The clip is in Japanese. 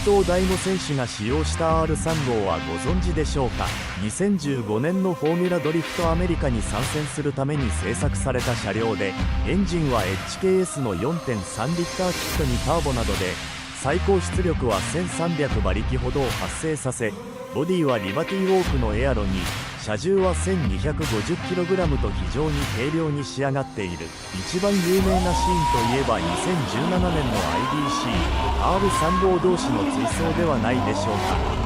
藤大吾選手が使用した R3 号はご存知でしょうか。2015年のフォーミュラドリフトアメリカに参戦するために製作された車両で、エンジンは HKS の 4.3 リッターキットにターボなどで、最高出力は1300馬力ほどを発生させ、ボディはリバティウォークのエアロに、車重は 1250kg と非常に軽量に仕上がっている。一番有名なシーンといえば2017年の IBC R3 号同士の追走ではないでしょうか。